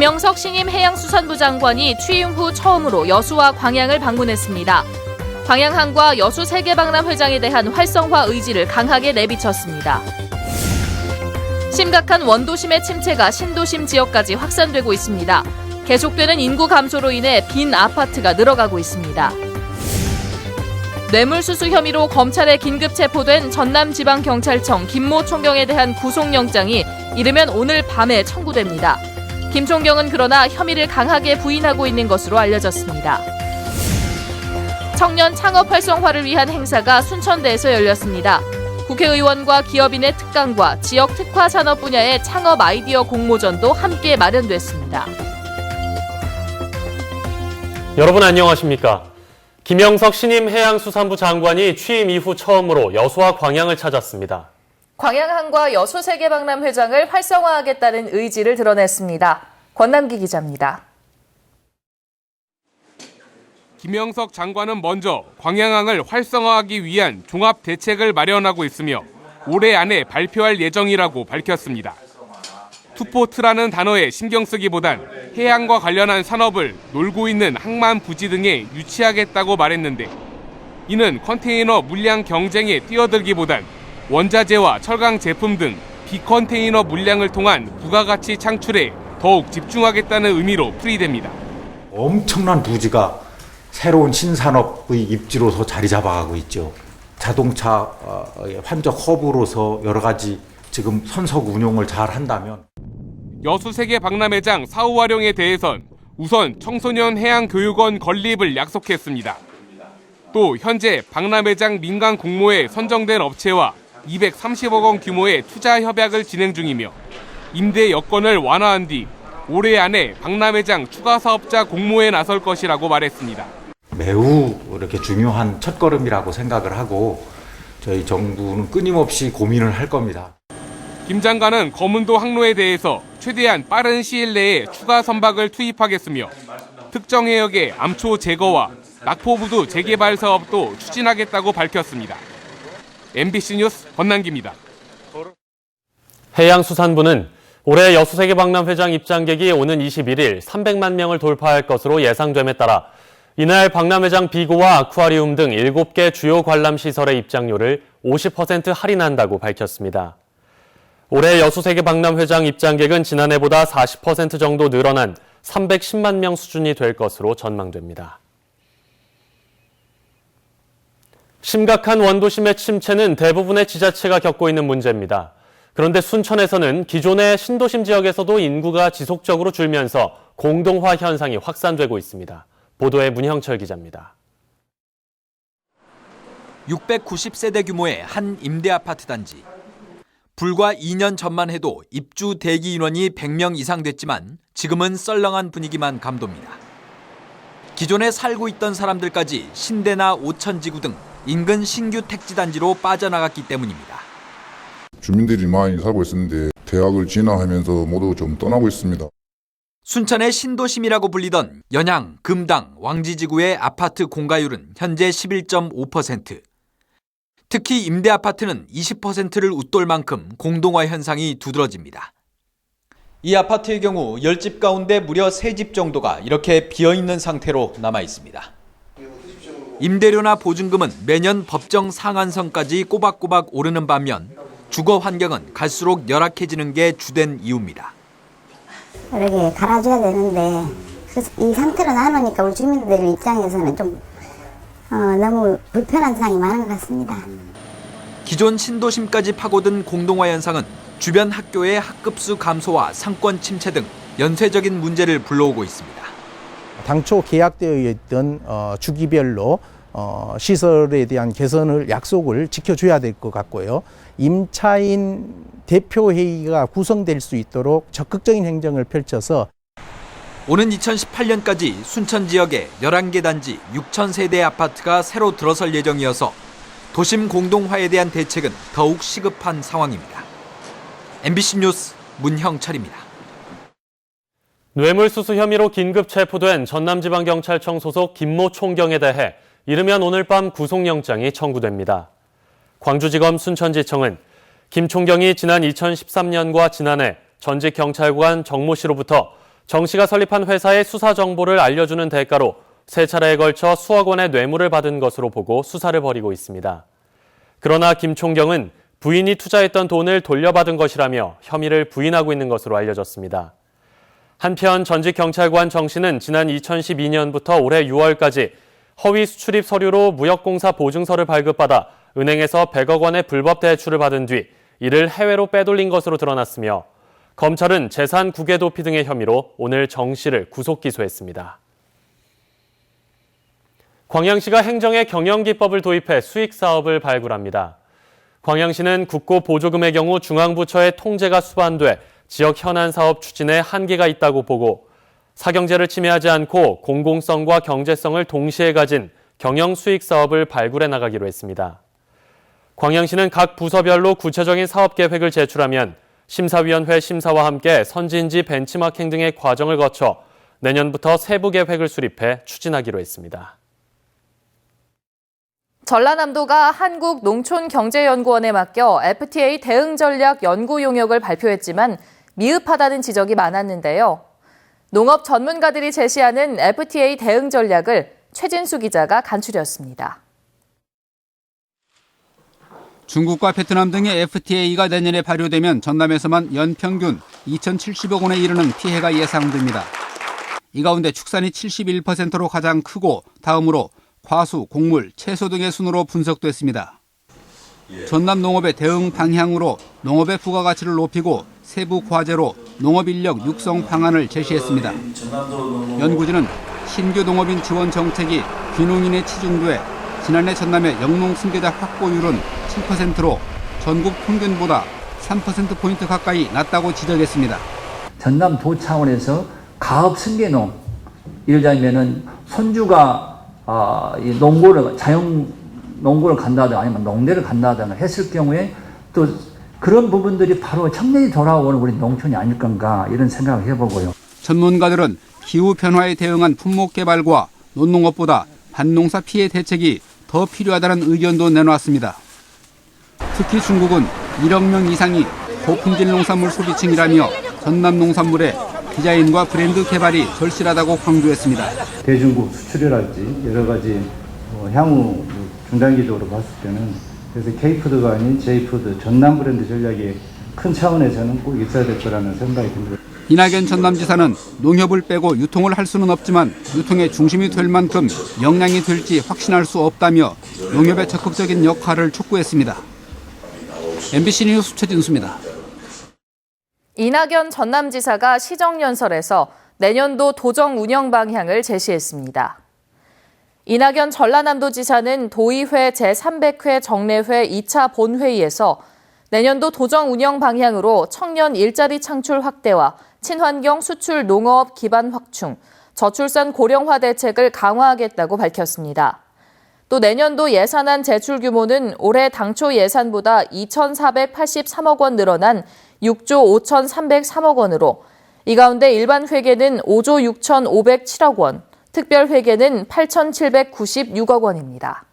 김영석 신임 해양수산부 장관이 취임 후 처음으로 여수와 광양을 방문했습니다. 광양항과 여수 세계박람회장에 대한 활성화 의지를 강하게 내비쳤습니다. 심각한 원도심의 침체가 신도심 지역까지 확산되고 있습니다. 계속되는 인구 감소로 인해 빈 아파트가 늘어가고 있습니다. 뇌물수수 혐의로 검찰에 긴급 체포된 전남지방경찰청 김모 총경에 대한 구속영장이 이르면 오늘 밤에 청구됩니다. 김 총경은 그러나 혐의를 강하게 부인하고 있는 것으로 알려졌습니다. 청년 창업 활성화를 위한 행사가 순천대에서 열렸습니다. 국회의원과 기업인의 특강과 지역 특화 산업 분야의 창업 아이디어 공모전도 함께 마련됐습니다. 여러분 안녕하십니까? 김영석 신임 해양수산부 장관이 취임 이후 처음으로 여수와 광양을 찾았습니다. 광양항과 여수 세계박람회장을 활성화하겠다는 의지를 드러냈습니다. 권남기 기자입니다. 김영석 장관은 먼저 광양항을 활성화하기 위한 종합 대책을 마련하고 있으며 올해 안에 발표할 예정이라고 밝혔습니다. 투포트라는 단어에 신경 쓰기보단 해양과 관련한 산업을 놀고 있는 항만 부지 등에 유치하겠다고 말했는데 이는 컨테이너 물량 경쟁에 뛰어들기보단 원자재와 철강 제품 등 비컨테이너 물량을 통한 부가가치 창출에 더욱 집중하겠다는 의미로 풀이됩니다. 엄청난 부지가 새로운 신산업의 입지로서 자리 잡아가고 있죠. 자동차 환적 허브로서 여러 가지 지금 선석 운용을 잘 한다면 여수세계박람회장 사후 활용에 대해선 우선 청소년 해양교육원 건립을 약속했습니다. 또 현재 박람회장 민간 공모에 선정된 업체와 230억 원 규모의 투자 협약을 진행 중이며 임대 여건을 완화한 뒤 올해 안에 박람회장 추가 사업자 공모에 나설 것이라고 말했습니다. 매우 이렇게 중요한 첫걸음이라고 생각을 하고 저희 정부는 끊임없이 고민을 할 겁니다. 김 장관은 거문도 항로에 대해서 최대한 빠른 시일 내에 추가 선박을 투입하겠으며 특정 해역의 암초 제거와 낙포부두 재개발 사업도 추진하겠다고 밝혔습니다. MBC 뉴스 권남기입니다. 해양수산부는 올해 여수세계박람회장 입장객이 오는 21일 300만 명을 돌파할 것으로 예상됨에 따라 이날 박람회장 비고와 아쿠아리움 등 7개 주요 관람시설의 입장료를 50% 할인한다고 밝혔습니다. 올해 여수세계박람회장 입장객은 지난해보다 40% 정도 늘어난 310만 명 수준이 될 것으로 전망됩니다. 심각한 원도심의 침체는 대부분의 지자체가 겪고 있는 문제입니다. 그런데 순천에서는 기존의 신도심 지역에서도 인구가 지속적으로 줄면서 공동화 현상이 확산되고 있습니다. 보도에 문형철 기자입니다. 690세대 규모의 한 임대아파트 단지. 불과 2년 전만 해도 입주 대기 인원이 100명 이상 됐지만 지금은 썰렁한 분위기만 감돕니다. 기존에 살고 있던 사람들까지 신대나 오천지구 등 인근 신규 택지단지로 빠져나갔기 때문입니다. 주민들이 많이 살고 있었는데 대학을 진학하면서 모두 좀 떠나고 있습니다. 순천의 신도심이라고 불리던 연양, 금당, 왕지지구의 아파트 공가율은 현재 11.5%. 특히 임대아파트는 20%를 웃돌 만큼 공동화 현상이 두드러집니다. 이 아파트의 경우 10집 가운데 무려 3집 정도가 이렇게 비어있는 상태로 남아 있습니다. 임대료나 보증금은 매년 법정 상한선까지 꼬박꼬박 오르는 반면 주거 환경은 갈수록 열악해지는 게 주된 이유입니다. 이렇게 갈아줘야 되는데 이 상태로 놔놓으니까 우리 주민들 입장에서는 좀 너무 불편한 상황이 많은 것 같습니다. 기존 신도심까지 파고든 공동화 현상은 주변 학교의 학급수 감소와 상권 침체 등 연쇄적인 문제를 불러오고 있습니다. 당초 계약되어 있던 주기별로 시설에 대한 개선을 약속을 지켜줘야 될 것 같고요. 임차인 대표회의가 구성될 수 있도록 적극적인 행정을 펼쳐서 오는 2018년까지 순천 지역에 11개 단지 6,000세대 아파트가 새로 들어설 예정이어서 도심 공동화에 대한 대책은 더욱 시급한 상황입니다. MBC 뉴스 문형철입니다. 뇌물수수 혐의로 긴급 체포된 전남지방경찰청 소속 김모 총경에 대해 이르면 오늘 밤 구속영장이 청구됩니다. 광주지검 순천지청은 김 총경이 지난 2013년과 지난해 전직 경찰관 정모 씨로부터 정 씨가 설립한 회사의 수사 정보를 알려주는 대가로 3차례에 걸쳐 수억 원의 뇌물을 받은 것으로 보고 수사를 벌이고 있습니다. 그러나 김 총경은 부인이 투자했던 돈을 돌려받은 것이라며 혐의를 부인하고 있는 것으로 알려졌습니다. 한편 전직 경찰관 정 씨는 지난 2012년부터 올해 6월까지 허위 수출입 서류로 무역공사 보증서를 발급받아 은행에서 100억 원의 불법 대출을 받은 뒤 이를 해외로 빼돌린 것으로 드러났으며 검찰은 재산 국외 도피 등의 혐의로 오늘 정 씨를 구속 기소했습니다. 광양시가 행정의 경영기법을 도입해 수익사업을 발굴합니다. 광양시는 국고 보조금의 경우 중앙부처의 통제가 수반돼 지역 현안 사업 추진에 한계가 있다고 보고 사경제를 침해하지 않고 공공성과 경제성을 동시에 가진 경영 수익 사업을 발굴해 나가기로 했습니다. 광양시는 각 부서별로 구체적인 사업 계획을 제출하면 심사위원회 심사와 함께 선진지 벤치마킹 등의 과정을 거쳐 내년부터 세부 계획을 수립해 추진하기로 했습니다. 전라남도가 한국농촌경제연구원에 맡겨 FTA 대응 전략 연구 용역을 발표했지만 미흡하다는 지적이 많았는데요. 농업 전문가들이 제시하는 FTA 대응 전략을 최진수 기자가 간추렸습니다. 중국과 베트남 등의 FTA가 내년에 발효되면 전남에서만 연평균 2,070억 원에 이르는 피해가 예상됩니다. 이 가운데 축산이 71%로 가장 크고 다음으로 과수, 곡물, 채소 등의 순으로 분석됐습니다. 전남 농업의 대응 방향으로 농업의 부가가치를 높이고 세부 과제로 농업인력 육성 방안을 제시했습니다. 연구진은 신규 농업인 지원 정책이 귀농인에 치중돼 지난해 전남의 영농 승계자 확보율은 7%로 전국 평균보다 3%포인트 가까이 낮다고 지적했습니다. 전남도 차원에서 가업 승계농, 예를 들자면은 손주가 이 농고를 자영 농고를 간다든가 아니면 농대를 간다든가 했을 경우에 또 그런 부분들이 바로 청년이 돌아오는 우리 농촌이 아닐 건가 이런 생각을 해보고요. 전문가들은 기후 변화에 대응한 품목 개발과 논농업보다 반농사 피해 대책이 더 필요하다는 의견도 내놓았습니다. 특히 중국은 1억 명 이상이 고품질 농산물 소비층이라며 전남 농산물의 디자인과 브랜드 개발이 절실하다고 강조했습니다. 대중국 수출이랄지 여러 가지 향후 중단기적으로 봤을 때는 그래서 K푸드가 아닌 J푸드 전남 브랜드 전략이 큰 차원에서는 꼭 있어야 될 거라는 생각이 듭니다. 이낙연 전남지사는 농협을 빼고 유통을 할 수는 없지만 유통의 중심이 될 만큼 역량이 될지 확신할 수 없다며 농협의 적극적인 역할을 촉구했습니다. MBC 뉴스 최진수입니다. 이낙연 전남지사가 시정연설에서 내년도 도정 운영 방향을 제시했습니다. 이낙연 전라남도지사는 도의회 제300회 정례회 2차 본회의에서 내년도 도정 운영 방향으로 청년 일자리 창출 확대와 친환경 수출 농업 기반 확충, 저출산 고령화 대책을 강화하겠다고 밝혔습니다. 또 내년도 예산안 제출 규모는 올해 당초 예산보다 2,483억 원 늘어난 6조 5,303억 원으로 이 가운데 일반 회계는 5조 6,507억 원, 특별 회계는 8,796억 원입니다.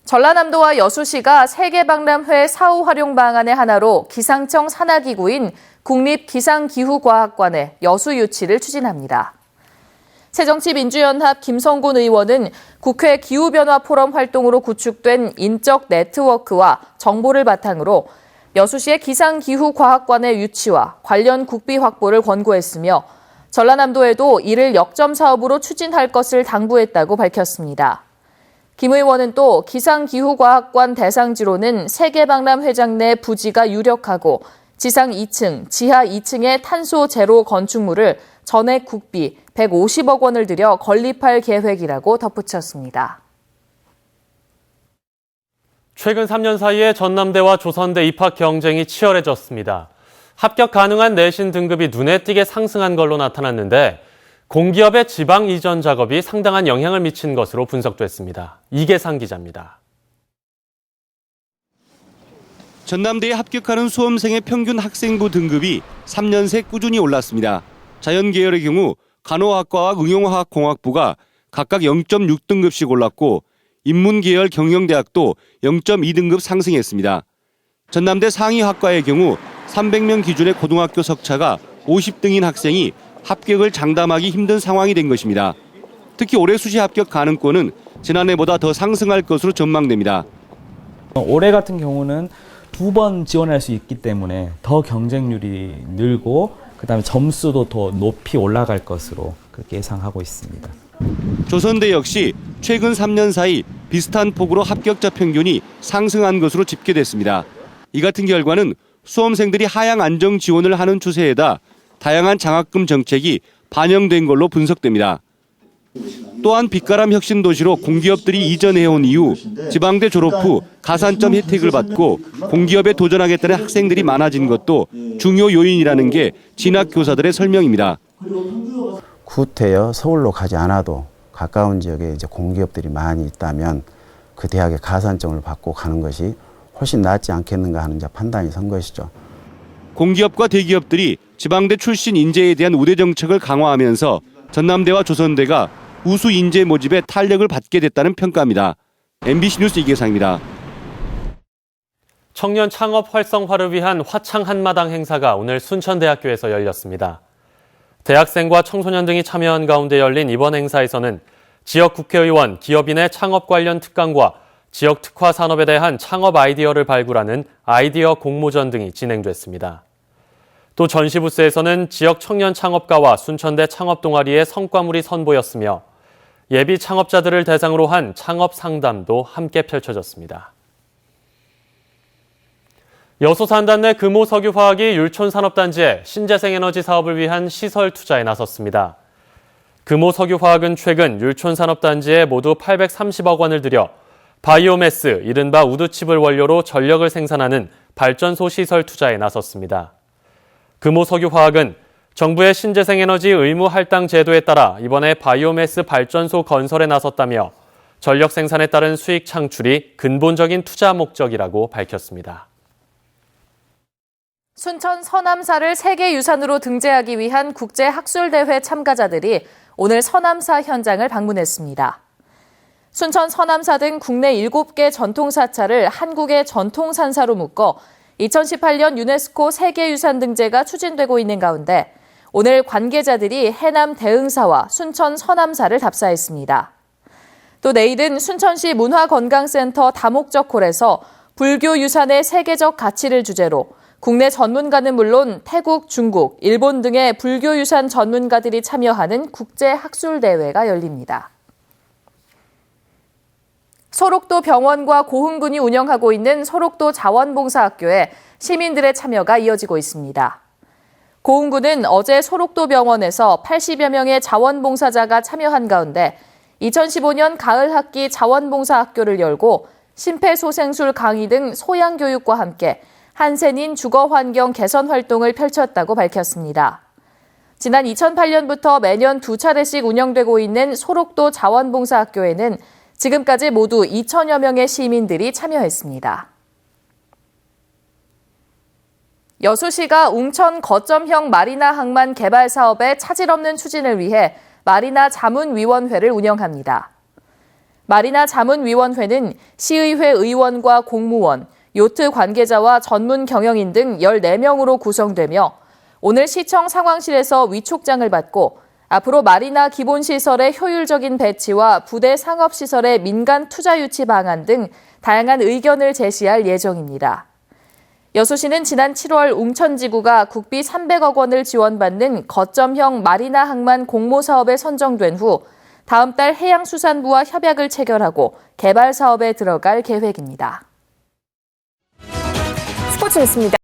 전라남도와 여수시가 세계박람회 사후 활용 방안의 하나로 기상청 산하기구인 국립기상기후과학관의 여수 유치를 추진합니다. 새정치민주연합 김성곤 의원은 국회 기후변화 포럼 활동으로 구축된 인적 네트워크와 정보를 바탕으로 여수시의 기상기후과학관의 유치와 관련 국비 확보를 권고했으며 전라남도에도 이를 역점 사업으로 추진할 것을 당부했다고 밝혔습니다. 김 의원은 또 기상기후과학관 대상지로는 세계박람회장 내 부지가 유력하고 지상 2층, 지하 2층의 탄소 제로 건축물을 전액 국비 150억 원을 들여 건립할 계획이라고 덧붙였습니다. 최근 3년 사이에 전남대와 조선대 입학 경쟁이 치열해졌습니다. 합격 가능한 내신 등급이 눈에 띄게 상승한 걸로 나타났는데 공기업의 지방 이전 작업이 상당한 영향을 미친 것으로 분석됐습니다. 이계상 기자입니다. 전남대에 합격하는 수험생의 평균 학생부 등급이 3년 새 꾸준히 올랐습니다. 자연계열의 경우 간호학과와 응용화학공학부가 각각 0.6등급씩 올랐고 인문계열 경영대학도 0.2등급 상승했습니다. 전남대 상위학과의 경우 300명 기준의 고등학교 석차가 50등인 학생이 합격을 장담하기 힘든 상황이 된 것입니다. 특히 올해 수시 합격 가능권은 지난해보다 더 상승할 것으로 전망됩니다. 올해 같은 경우는 2번 지원할 수 있기 때문에 더 경쟁률이 늘고 그다음에 점수도 더 높이 올라갈 것으로 그렇게 예상하고 있습니다. 조선대 역시 최근 3년 사이 비슷한 폭으로 합격자 평균이 상승한 것으로 집계됐습니다. 이 같은 결과는 수험생들이 하향 안정 지원을 하는 추세에다 다양한 장학금 정책이 반영된 걸로 분석됩니다. 또한 빛가람 혁신도시로 공기업들이 이전해온 이후 지방대 졸업 후 가산점 혜택을 받고 공기업에 도전하겠다는 학생들이 많아진 것도 중요 요인이라는 게 진학 교사들의 설명입니다. 구태여 서울로 가지 않아도 가까운 지역에 이제 공기업들이 많이 있다면 그 대학에 가산점을 받고 가는 것이 훨씬 낫지 않겠는가 하는 판단이 선 것이죠. 공기업과 대기업들이 지방대 출신 인재에 대한 우대 정책을 강화하면서 전남대와 조선대가 우수 인재 모집에 탄력을 받게 됐다는 평가입니다. MBC 뉴스 이계상입니다. 청년 창업 활성화를 위한 화창 한마당 행사가 오늘 순천대학교에서 열렸습니다. 대학생과 청소년 등이 참여한 가운데 열린 이번 행사에서는 지역 국회의원, 기업인의 창업 관련 특강과 지역 특화 산업에 대한 창업 아이디어를 발굴하는 아이디어 공모전 등이 진행됐습니다. 또 전시 부스에서는 지역 청년 창업가와 순천대 창업 동아리의 성과물이 선보였으며 예비 창업자들을 대상으로 한 창업 상담도 함께 펼쳐졌습니다. 여수산단내 금호석유화학이 율촌산업단지에 신재생에너지 사업을 위한 시설 투자에 나섰습니다. 금호석유화학은 최근 율촌산업단지에 모두 830억 원을 들여 바이오매스, 이른바 우드칩을 원료로 전력을 생산하는 발전소 시설 투자에 나섰습니다. 금호석유화학은 정부의 신재생에너지 의무 할당 제도에 따라 이번에 바이오매스 발전소 건설에 나섰다며 전력 생산에 따른 수익 창출이 근본적인 투자 목적이라고 밝혔습니다. 순천 서남사를 세계유산으로 등재하기 위한 국제학술대회 참가자들이 오늘 서남사 현장을 방문했습니다. 순천 서남사 등 국내 7개 전통사찰을 한국의 전통산사로 묶어 2018년 유네스코 세계유산 등재가 추진되고 있는 가운데 오늘 관계자들이 해남 대흥사와 순천 서남사를 답사했습니다. 또 내일은 순천시 문화건강센터 다목적홀에서 불교 유산의 세계적 가치를 주제로 국내 전문가는 물론 태국, 중국, 일본 등의 불교 유산 전문가들이 참여하는 국제학술대회가 열립니다. 소록도 병원과 고흥군이 운영하고 있는 소록도 자원봉사학교에 시민들의 참여가 이어지고 있습니다. 고흥군은 어제 소록도 병원에서 80여 명의 자원봉사자가 참여한 가운데 2015년 가을 학기 자원봉사학교를 열고 심폐소생술 강의 등 소양교육과 함께 한센인 주거환경 개선 활동을 펼쳤다고 밝혔습니다. 지난 2008년부터 매년 2차례씩 운영되고 있는 소록도 자원봉사학교에는 지금까지 모두 2천여 명의 시민들이 참여했습니다. 여수시가 웅천 거점형 마리나 항만 개발 사업의 차질 없는 추진을 위해 마리나 자문위원회를 운영합니다. 마리나 자문위원회는 시의회 의원과 공무원, 요트 관계자와 전문 경영인 등 14명으로 구성되며 오늘 시청 상황실에서 위촉장을 받고 앞으로 마리나 기본시설의 효율적인 배치와 부대 상업시설의 민간 투자 유치 방안 등 다양한 의견을 제시할 예정입니다. 여수시는 지난 7월 웅천지구가 국비 300억 원을 지원받는 거점형 마리나 항만 공모 사업에 선정된 후 다음 달 해양수산부와 협약을 체결하고 개발 사업에 들어갈 계획입니다. 스포츠 뉴스입니다.